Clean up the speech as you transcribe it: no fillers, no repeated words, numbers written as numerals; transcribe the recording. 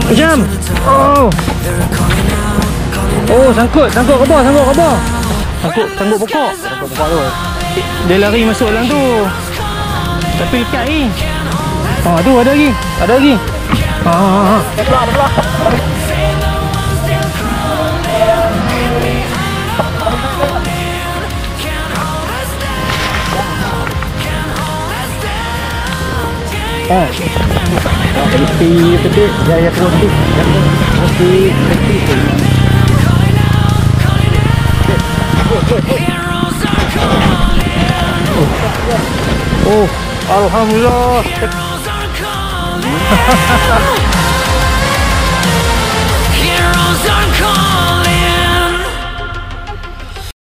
Macam. Oh. Oh, sangkut kebah. Sangkut pokok tu. Dia lari masuk dalam tu. Tapi lekat ni. Tu ada lagi. Belah. Petik. Ya terus petik. Oh, alhamdulillah.